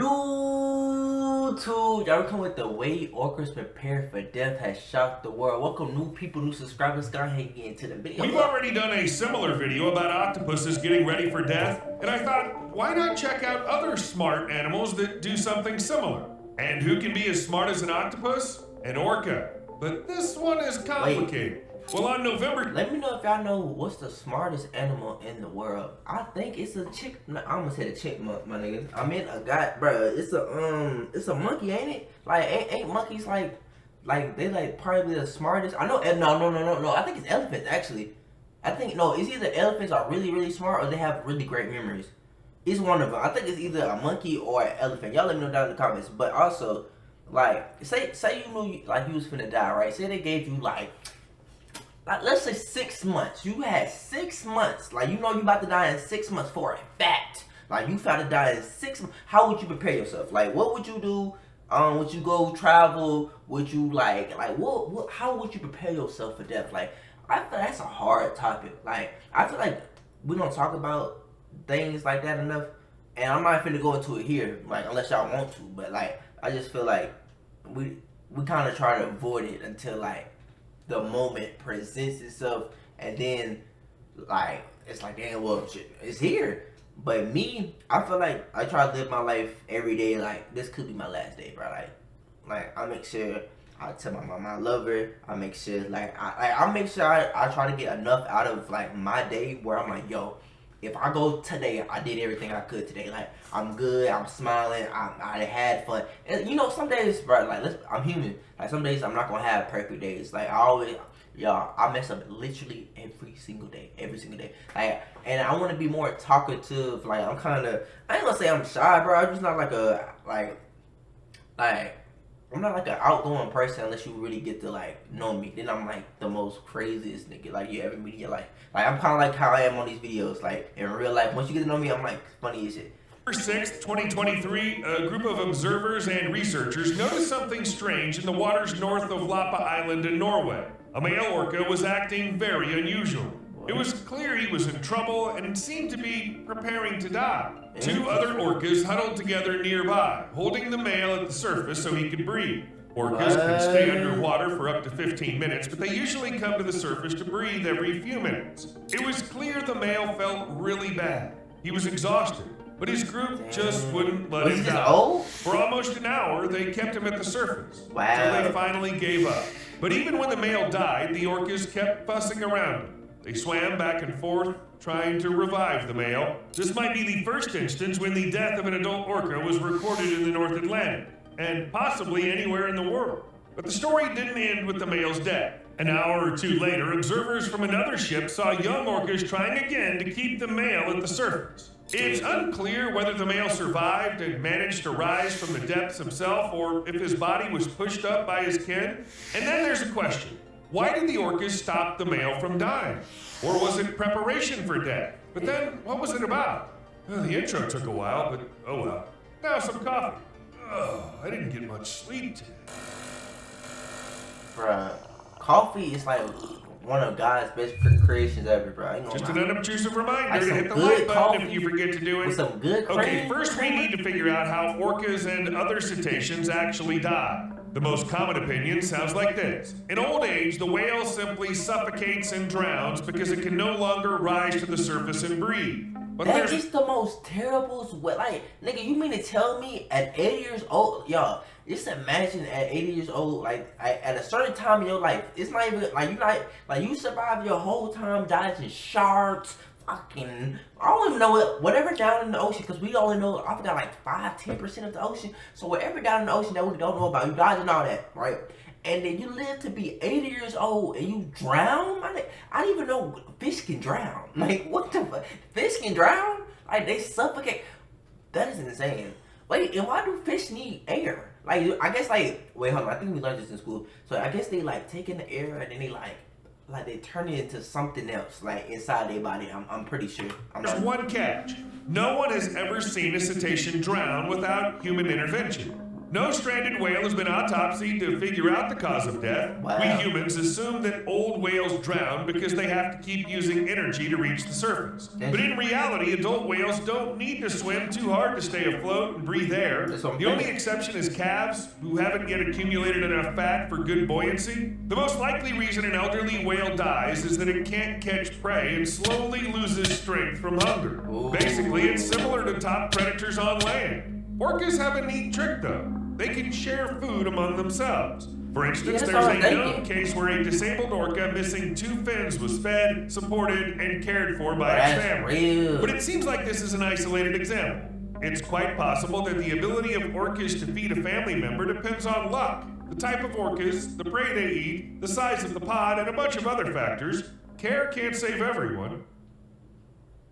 YouTube, y'all come with the way orcas prepare for death has shocked the world. Welcome new people, new subscribers. Go ahead and get into the video. We've already done a similar video about octopuses getting ready for death, and I thought, why not check out other smart animals that do something similar? And who can be as smart as an octopus? An orca. But this one is complicated. Well, on November... Let me know if y'all know what's the smartest animal in the world. I think it's a chick... I'm gonna say the chipmunk, my nigga. I mean a guy, bro. It's a monkey, ain't it? Like, ain't monkeys like they like probably the smartest? I know, no. I think it's elephants, actually. I think, no, it's either elephants are really, really smart or they have really great memories. It's one of them. I think it's either a monkey or an elephant. Y'all let me know down in the comments. But also, like, say you knew, like, you was finna die, right? Say they gave you, like, let's say 6 months. You had 6 months. Like, you know you about to die in 6 months for a fact. Like, you found to die in 6 months. How would you prepare yourself? Like, what would you do? Would you go travel? Would you, what, how would you prepare yourself for death? Like, I feel that's a hard topic. Like, I feel like we don't talk about things like that enough. And I'm not finna go into it here, like, unless y'all want to. But, like, I just feel like we kind of try to avoid it until, like, the moment presents itself, and then like it's like, damn, well, shit, it's here. But me, I feel like I try to live my life every day like this could be my last day, bro. Like I make sure I tell my mom I love her. I make sure I make sure I try to get enough out of like my day where I'm like, yo, if I go today, I did everything I could today. Like, I'm good, I'm smiling, I had fun. And, you know, some days, bro, like, I'm human. Like, some days I'm not going to have perfect days. Like, I mess up literally every single day. Like, and I want to be more talkative. Like, I'm kind of, I ain't going to say I'm shy, bro. I'm just not like I'm not like an outgoing person unless you really get to like know me. Then I'm like the most craziest nigga like you ever meet in your life. Like I'm kind of like how I am on these videos. Like in real life, once you get to know me, I'm like funny as shit. November 6th, 2023, a group of observers and researchers noticed something strange in the waters north of Lapa Island in Norway. A male orca was acting very unusual. It was clear he was in trouble and seemed to be preparing to die. Two other orcas huddled together nearby, holding the male at the surface so he could breathe. Orcas can stay underwater for up to 15 minutes, but they usually come to the surface to breathe every few minutes. It was clear the male felt really bad. He was exhausted, but his group just wouldn't let him die. For almost an hour, they kept him at the surface, until they finally gave up. But even when the male died, the orcas kept fussing around him. They swam back and forth, trying to revive the male. This might be the first instance when the death of an adult orca was recorded in the North Atlantic, and possibly anywhere in the world. But the story didn't end with the male's death. An hour or two later, observers from another ship saw young orcas trying again to keep the male at the surface. It's unclear whether the male survived and managed to rise from the depths himself, or if his body was pushed up by his kin. And then there's a question. Why did the orcas stop the male from dying? Or was it preparation for death? But then, what was it about? Well, the intro took a while, but oh well. Now some coffee. Oh, I didn't get much sleep today. Bruh, coffee is like one of God's best creations ever, bro. Just an unobtrusive reminder to hit the like button if you forget to do it. With some good cream. Okay, first we need to figure out how orcas and other cetaceans actually die. The most common opinion sounds like this. In old age, the whale simply suffocates and drowns because it can no longer rise to the surface and breathe. But that is the most terrible way. Like, nigga, you mean to tell me at 80 years old, y'all, just imagine at 80 years old, like, at a certain time in your life, it's not even, like, you survive your whole time dodging sharks, fucking, I don't even know whatever down in the ocean, because we only know, I forgot, like, 5-10% of the ocean, so whatever down in the ocean that we don't know about, you dodging all that, right? And then you live to be 80 years old and you drown? I didn't even know fish can drown. Like, what the fuck? Fish can drown? Like, they suffocate? That is insane. Wait, and why do fish need air? Like, I guess, like, wait, hold on. I think we learned this in school. So, I guess they, like, take in the air and then they, like they turn it into something else, like, inside their body. I'm pretty sure. There's one catch. No one has ever seen a cetacean drown without human intervention. No stranded whale has been autopsied to figure out the cause of death. Wow. We humans assume that old whales drown because they have to keep using energy to reach the surface. But in reality, adult whales don't need to swim too hard to stay afloat and breathe air. The only exception is calves, who haven't yet accumulated enough fat for good buoyancy. The most likely reason an elderly whale dies is that it can't catch prey and slowly loses strength from hunger. Basically, it's similar to top predators on land. Orcas have a neat trick though. They can share food among themselves. For instance, there's a known case where a disabled orca missing 2 fins was fed, supported, and cared for by its family. But it seems like this is an isolated example. It's quite possible that the ability of orcas to feed a family member depends on luck, the type of orcas, the prey they eat, the size of the pod, and a bunch of other factors. Care can't save everyone.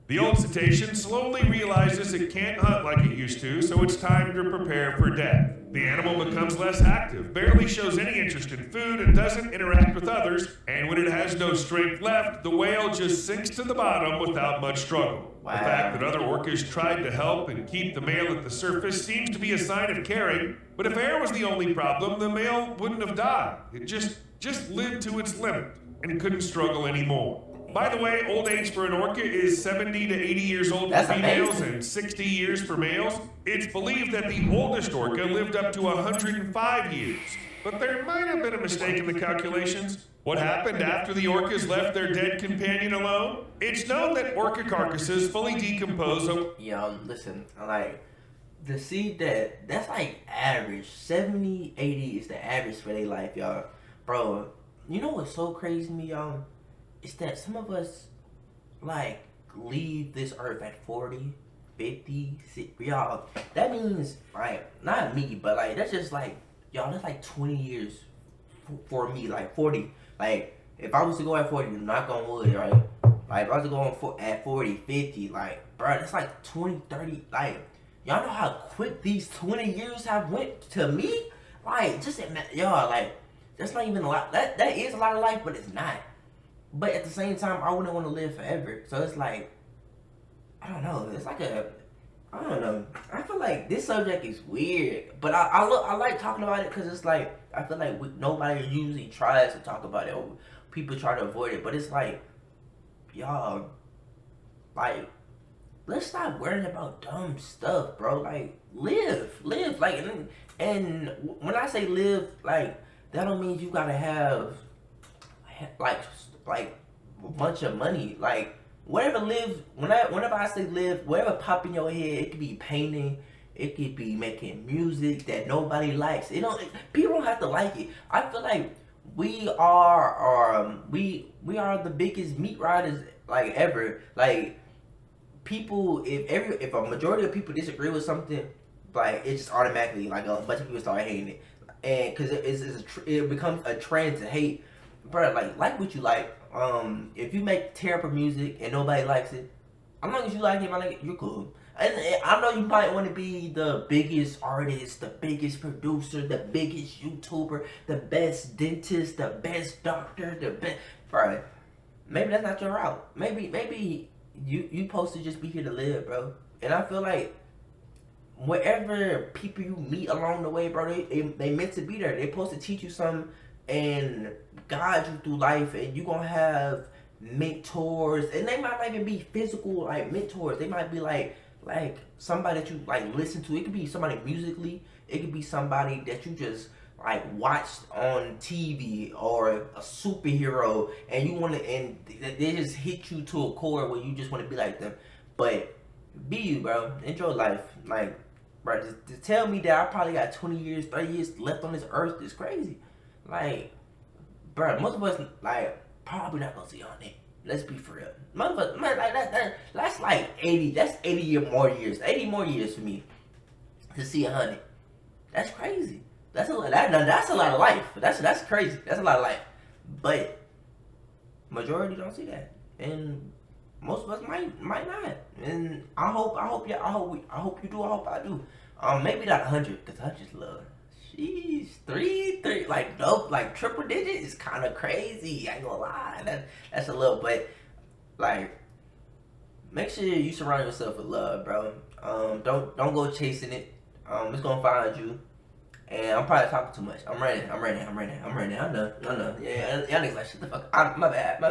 The old cetacean slowly realizes it can't hunt like it used to, so it's time to prepare for death. The animal becomes less active, barely shows any interest in food, and doesn't interact with others, and when it has no strength left, the whale just sinks to the bottom without much struggle. Wow. The fact that other orcas tried to help and keep the male at the surface seems to be a sign of caring, but if air was the only problem, the male wouldn't have died. It just lived to its limit and couldn't struggle anymore. By the way, old age for an orca is 70 to 80 years old for females and 60 years for males. It's believed that the oldest orca lived up to 105 years. But there might have been a mistake in the calculations. What happened after the orcas left their dead companion alone? It's known that orca carcasses fully decompose. Yo, listen, like, to see that's like average. 70, 80 is the average for their life, y'all. Bro, you know what's so crazy to me, y'all? It's that some of us, like, leave this earth at 40, 50, 60, y'all. That means, like, not me, but, like, that's just, like, y'all, that's, like, 20 years for me, like, 40. Like, if I was to go at 40, knock on wood, right? Like, if I was to go on at 40, 50, like, bro, that's, like, 20, 30, like, y'all know how quick these 20 years have went to me? Like, just, y'all, like, that's not even a lot. That is a lot of life, but it's not. But at the same time, I wouldn't want to live forever. So it's like, I don't know. It's like I don't know. I feel like this subject is weird. But I like talking about it because it's like, I feel like nobody usually tries to talk about it. Or people try to avoid it. But it's like, y'all, like, let's stop worrying about dumb stuff, bro. Like, live. Like, and when I say live, like, that don't mean you gotta have, like a bunch of money. Like, whatever whenever I say live, whatever pop in your head, it could be painting, it could be making music that nobody likes. People don't have to like it. I feel like we are the biggest meat riders, like, ever. Like, people, if a majority of people disagree with something, like, it just automatically, like, a bunch of people start hating it, and because it becomes a trend to hate. Bro, like what you like. If you make terrible music and nobody likes it, as long as you like it, you're cool. And I know you might want to be the biggest artist, the biggest producer, the biggest YouTuber, the best dentist, the best doctor, the best. Bro, maybe that's not your route. Maybe you supposed to just be here to live, bro. And I feel like whatever people you meet along the way, bro, they meant to be there. They supposed to teach you something and guide you through life, and you gonna have mentors, and they might not even be physical, like, mentors. They might be like somebody that you, like, listen to. It could be somebody musically, it could be somebody that you just, like, watched on TV, or a superhero, and you want to, and they just hit you to a core where you just want to be like them. But be you, bro. Enjoy life. Like, bro, to tell me that I probably got 20 years, 30 years left on this earth is crazy. Like, bro, most of us, like, probably not gonna see 100. Let's be for real. Most of us, man, like, that's like 80. That's 80 more years. 80 more years for me to see 100. That's crazy. That's a lot. That's a lot of life. That's crazy. That's a lot of life. But majority don't see that, and most of us might not. And I hope you do. I hope I do. Maybe not 100, because I just love. Jeez, three, like, dope, like, triple digit is kind of crazy. I ain't gonna lie, that's a little, but, like, make sure you surround yourself with love, bro. Don't go chasing it. It's gonna find you. And I'm probably talking too much. I'm ready. I know. Yeah, y'all niggas like, shut the fuck up. My bad.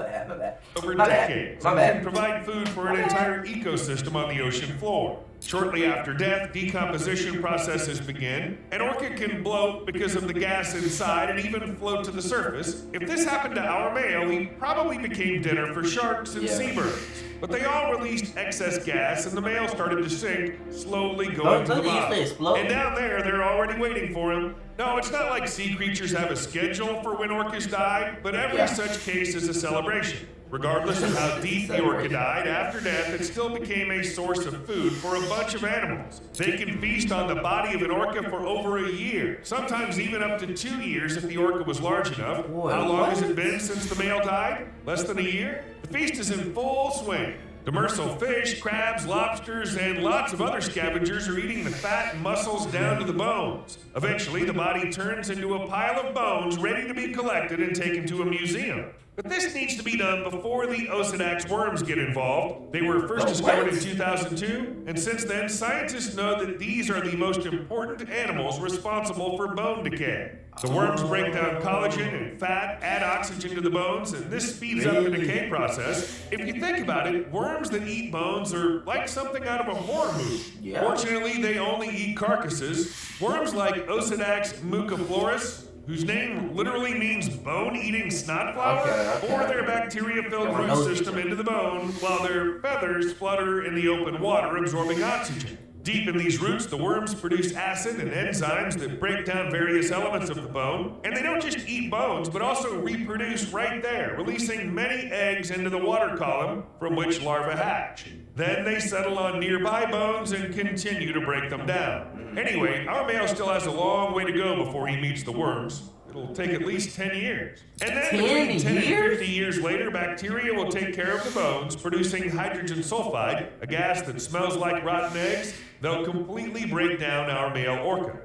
Over My decades, bad. and can provide food for an entire ecosystem on the ocean floor. Shortly after death, decomposition processes begin. An orca can bloat because of the gas inside and even float to the surface. If this happened to our male, he probably became dinner for sharks and seabirds. But they all released excess gas and the male started to sink, slowly going to the bottom. And down there, they're already waiting for him. No, it's not like sea creatures have a schedule for when orcas die, but every such case is a celebration. Regardless of how deep the orca died, after death, it still became a source of food for a bunch of animals. They can feast on the body of an orca for over a year, sometimes even up to 2 years if the orca was large enough. How long has it been since the male died? Less than a year? The feast is in full swing. Demersal fish, crabs, lobsters, and lots of other scavengers are eating the fat and muscles down to the bones. Eventually, the body turns into a pile of bones ready to be collected and taken to a museum. But this needs to be done before the Osedax worms get involved. They were first discovered in 2002, and since then, scientists know that these are the most important animals responsible for bone decay. The worms break down collagen and fat, add oxygen to the bones, and this speeds up the decay process. If you think about it, worms that eat bones are like something out of a horror movie. Fortunately, they only eat carcasses. Worms like Osedax muciflorus, whose name literally means bone-eating snot flower, pour their bacteria-filled root system into the bone while their feathers flutter in the open water absorbing oxygen. Deep in these roots, the worms produce acid and enzymes that break down various elements of the bone, and they don't just eat bones, but also reproduce right there, releasing many eggs into the water column from which larvae hatch. Then they settle on nearby bones and continue to break them down. Anyway, our male still has a long way to go before he meets the worms. It'll take at least 10 years. And then between 10 and 50 years later, bacteria will take care of the bones, producing hydrogen sulfide, a gas that smells like rotten eggs. They'll completely break down our male orca.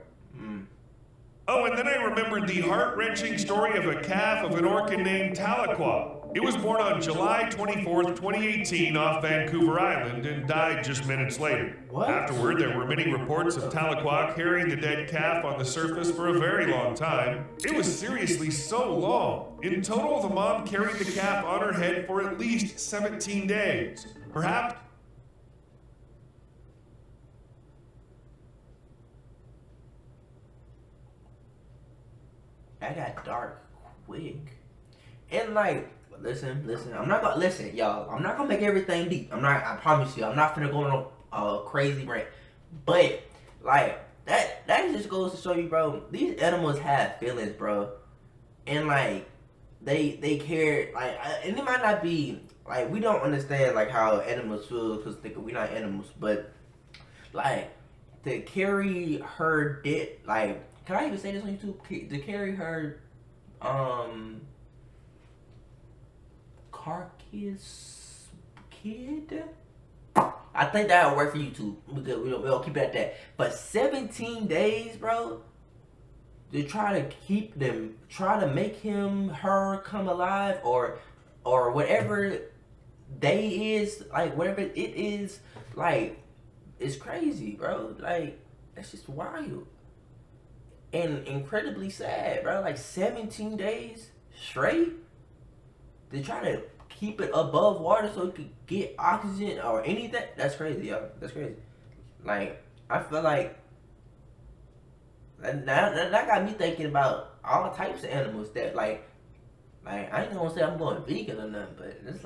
Oh, and then I remembered the heart-wrenching story of a calf of an orca named Tahlequah. It was born on July 24th, 2018 off Vancouver Island and died just minutes later. Afterward, there were many reports of Tahlequah carrying the dead calf on the surface for a very long time. It was seriously so long. In total, the mom carried the calf on her head for at least 17 days. Perhaps that got dark quick. And like, listen, I'm not gonna listen, y'all. I'm not gonna make everything deep. I promise you, I'm not finna go on a crazy rant. But like that just goes to show you, bro, these animals have feelings, bro. And like they care, like, and it might not be like, we don't understand like how animals feel because we're not animals, but like to carry her dead, like, can I even say this on YouTube? To carry her carcass kid, I think that'll work for YouTube because we'll keep it at that. But 17 days, bro, to try to make her come alive, or whatever day is, like whatever it is, like, it's crazy, bro. Like, that's just wild and incredibly sad, bro. Like 17 days straight to try to keep it above water so it could get oxygen or anything. That's crazy, yo. That's crazy. Like, I feel like that got me thinking about all types of animals that like I ain't gonna say I'm going vegan or nothing, but it's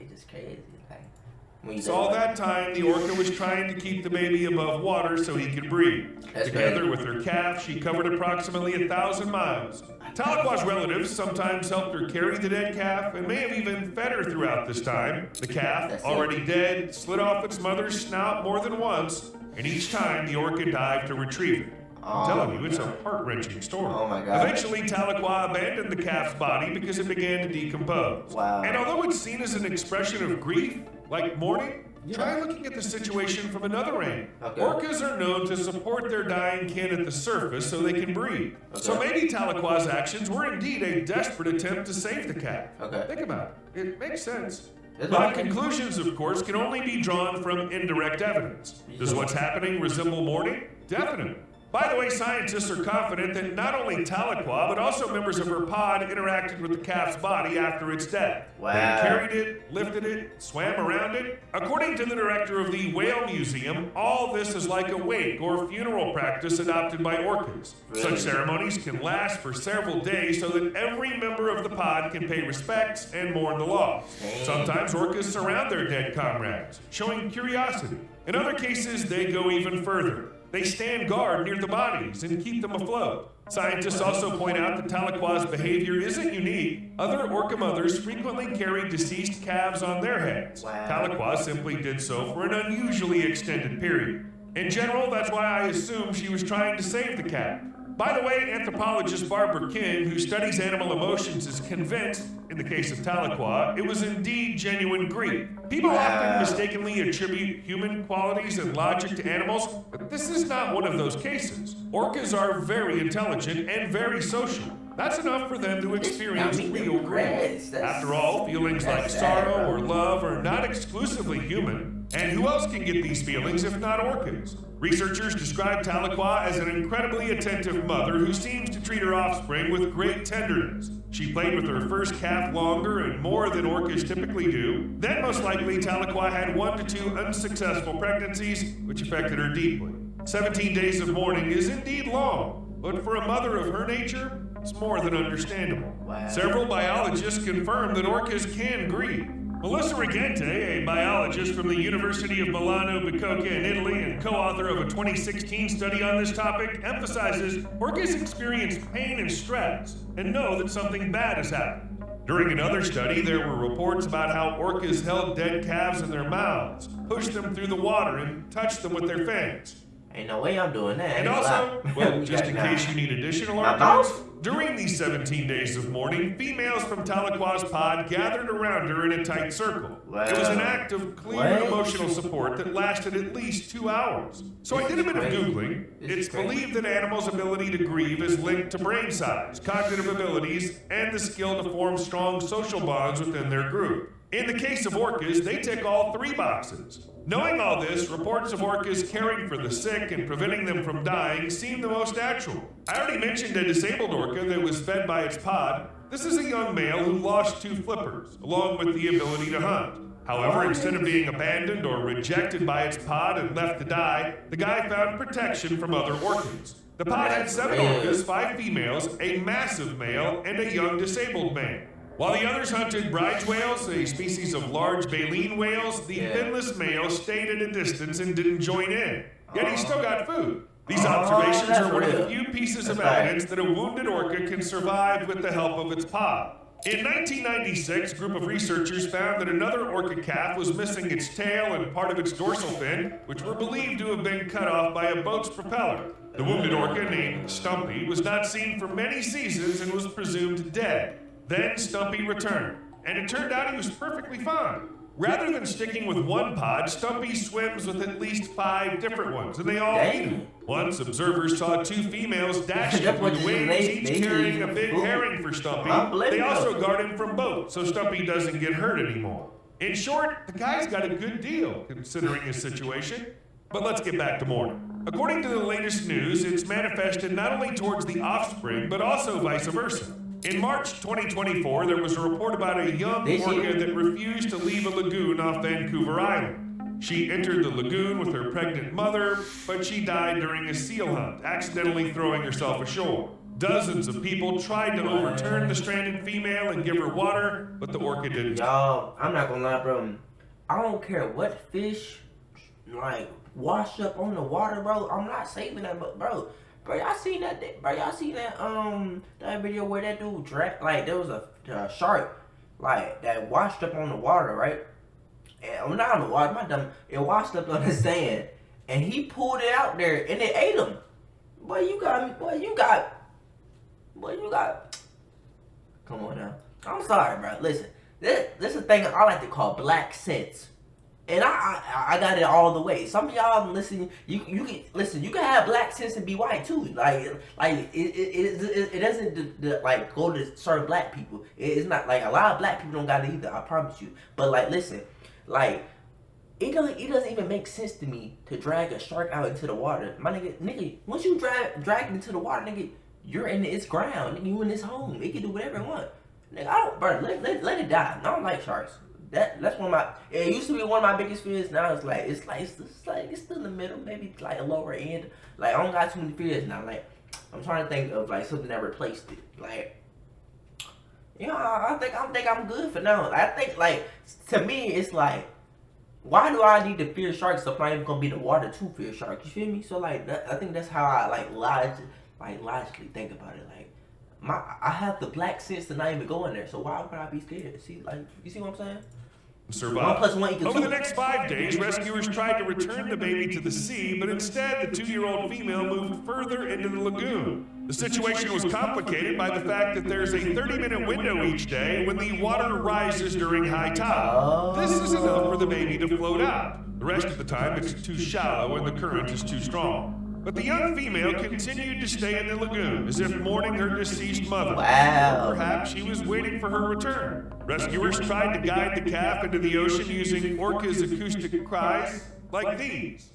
just crazy. Like, so all that time, the orca was trying to keep the baby above water so he could breathe. Together with her calf, she covered approximately 1,000 miles. Tahlequah's relatives sometimes helped her carry the dead calf and may have even fed her throughout this time. The calf, already dead, slid off its mother's snout more than once, and each time the orca dived to retrieve it. I'm telling you, it's a heart-wrenching story. Oh my God. Eventually, Tahlequah abandoned the calf's body because it began to decompose. Wow. And although it's seen as an expression of grief, like mourning, try looking at the situation from another angle. Okay. Orcas are known to support their dying kin at the surface so they can breathe. Okay. So maybe Tahlequah's actions were indeed a desperate attempt to save the calf. Okay. Think about it. It makes sense. But conclusions, of course, can only be drawn from indirect evidence. Does what's happening resemble mourning? Definitely. By the way, scientists are confident that not only Tahlequah, but also members of her pod interacted with the calf's body after its death. Wow. They carried it, lifted it, swam around it. According to the director of the Whale Museum, all this is like a wake or funeral practice adopted by orcas. Such ceremonies can last for several days so that every member of the pod can pay respects and mourn the loss. Sometimes orcas surround their dead comrades, showing curiosity. In other cases, they go even further. They stand guard near the bodies and keep them afloat. Scientists also point out that Tahlequah's behavior isn't unique. Other orca mothers frequently carry deceased calves on their heads. Tahlequah simply did so for an unusually extended period. In general, that's why I assume she was trying to save the calf. By the way, anthropologist Barbara King, who studies animal emotions, is convinced, in the case of Tahlequah, it was indeed genuine grief. People often mistakenly attribute human qualities and logic to animals, but this is not one of those cases. Orcas are very intelligent and very social. That's enough for them to experience real grief. After all, feelings like sorrow or love are not exclusively human. And who else can get these feelings if not orcas? Researchers describe Tahlequah as an incredibly attentive mother who seems to treat her offspring with great tenderness. She played with her first calf longer and more than orcas typically do. Then most likely Tahlequah had 1 to 2 unsuccessful pregnancies, which affected her deeply. 17 days of mourning is indeed long, but for a mother of her nature, it's more than understandable. Several biologists confirm that orcas can grieve. Melissa Regente, a biologist from the University of Milano Bicocca in Italy and co-author of a 2016 study on this topic, emphasizes orcas experience pain and stress and know that something bad has happened. During another study, there were reports about how orcas held dead calves in their mouths, pushed them through the water, and touched them with their fangs. Ain't no way I'm doing that. And also, well, just in case you need additional arguments, during these 17 days of mourning, females from Tahlequah's pod gathered around her in a tight circle. It was an act of clear emotional support that lasted at least 2 hours. So I did a bit of Googling. It's believed that animals' ability to grieve is linked to brain size, cognitive abilities, and the skill to form strong social bonds within their group. In the case of orcas, they tick all 3 boxes. Knowing all this, reports of orcas caring for the sick and preventing them from dying seem the most natural. I already mentioned a disabled orca that was fed by its pod. This is a young male who lost 2 flippers, along with the ability to hunt. However, instead of being abandoned or rejected by its pod and left to die, the guy found protection from other orcas. The pod had 7 orcas, 5 females, a massive male, and a young disabled man. While the others hunted bridge whales, a species of large baleen whales, the finless male stayed at a distance and didn't join in. Yet he still got food. These observations are one of the few pieces of evidence that a wounded orca can survive with the help of its pod. In 1996, a group of researchers found that another orca calf was missing its tail and part of its dorsal fin, which were believed to have been cut off by a boat's propeller. The wounded orca, named Stumpy, was not seen for many seasons and was presumed dead. Then Stumpy returned, and it turned out he was perfectly fine. Rather than sticking with one pod, Stumpy swims with at least 5 different ones, and they all feed him. Once, observers saw 2 females dashing through the waves, each carrying a big herring for Stumpy. They also guard him from boats, so Stumpy doesn't get hurt anymore. In short, the guy's got a good deal, considering his situation. But let's get back to mourning. According to the latest news, it's manifested not only towards the offspring, but also vice versa. In March 2024, there was a report about a young orca that refused to leave a lagoon off Vancouver Island. She entered the lagoon with her pregnant mother, but she died during a seal hunt, accidentally throwing herself ashore. Dozens of people tried to overturn the stranded female and give her water, but the orca didn't. Y'all, I'm not gonna lie, bro. I don't care what fish, like, wash up on the water, bro. I'm not saving that, but, bro, y'all seen that? Bro, y'all seen that that video where that dude like there was a shark like that washed up on the water, right? And not on the water, it washed up on the sand, and he pulled it out there and it ate him. Boy, you got. Come on now. I'm sorry, bro. Listen, this is a thing I like to call black sense. And I got it all the way. Some of y'all listen. You can listen. You can have black sense and be white too. Like it doesn't like go to certain black people. It's not like a lot of black people don't got it either. I promise you. But like listen, like it doesn't even make sense to me to drag a shark out into the water. My nigga, once you drag it into the water, nigga, you're in its ground. Nigga, you in its home. It can do whatever it want. Nigga, I don't, bro, let it die. I don't like sharks. That's one of my. It used to be one of my biggest fears. Now it's still in the middle, maybe like a lower end. Like I don't got too many fears now. Like I'm trying to think of like something that replaced it. Like you know, I think I'm good for now. I think like to me, it's like. Why do I need to fear sharks if I'm not even gonna be in the water to fear sharks? You feel me? So like, I think that's how I logically think about it. Like, I have the black sense to not even go in there. So why would I be scared? See, like, you see what I'm saying? Survive. 1 + 1 = 2. Over the next 5 days, rescuers tried to return the baby to the sea, but instead the 2-year-old female moved further into the lagoon. The situation was complicated by the fact that there's a 30-minute window each day when the water rises during high tide. This is enough for the baby to float out. The rest of the time it's too shallow and the current is too strong. But the young female continued to stay in the lagoon, as if mourning her deceased mother. Wow. Or perhaps she was waiting for her return. Rescuers tried to guide the calf into the ocean using Orcas' acoustic cries like these.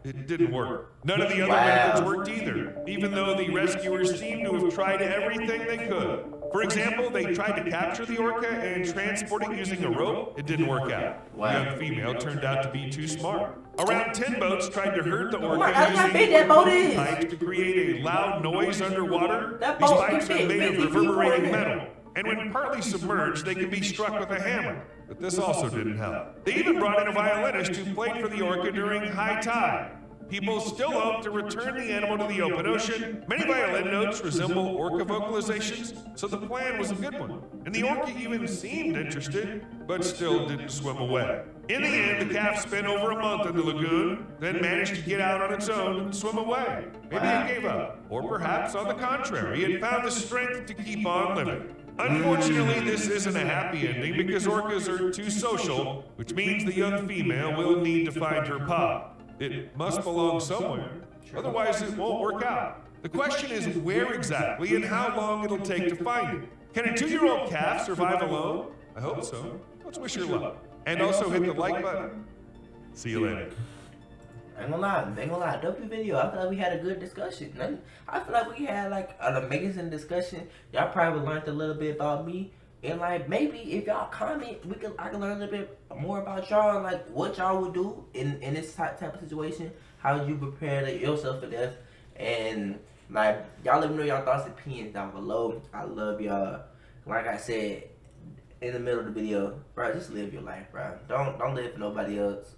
It didn't work. None of the other methods worked either, even though the rescuers seemed to have tried everything they could. For example, they tried to capture the orca and transport it using a rope. It didn't work out. The young female turned out to be too smart. Around 10 boats tried to herd the orca using pipes to create a loud noise underwater. These pipes are made of reverberating metal. And when partly submerged, they can be struck with a hammer. But this also didn't help. They even brought in a violinist who played for the orca during high tide. People still hope to return the animal to the open ocean. Many violin notes resemble orca vocalizations, so the plan was a good one. And the orca even seemed interested, but still didn't swim away. In the end, the calf spent over a month in the lagoon, then managed to get out on its own and swim away. Maybe it gave up, or perhaps on the contrary, it found the strength to keep on living. Unfortunately, this isn't a happy ending because orcas are too social, which means the young female will need to find her pup. It must belong somewhere, otherwise it won't work out. The question is where exactly and how long it'll take to find it. Can a 2-year-old calf survive alone? I hope so. Let's wish her luck. And also hit the like button. See you later. I ain't gonna lie, dope video. I feel like we had a good discussion. I feel like we had like an amazing discussion. Y'all probably learned a little bit about me. And like maybe if y'all comment, I can learn a little bit more about y'all, like what y'all would do in this type of situation. How would you prepare yourself for death? And like y'all let me know y'all thoughts and opinions down below. I love y'all. Like I said in the middle of the video, bro, just live your life, bro. Don't live for nobody else.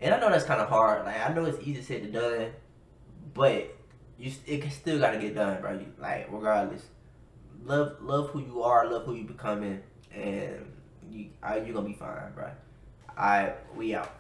And I know that's kind of hard. Like I know it's easy said than done, but it still gotta get done, bro. Like regardless. Love who you are, love who you becoming, and you're gonna be fine, bro. We out.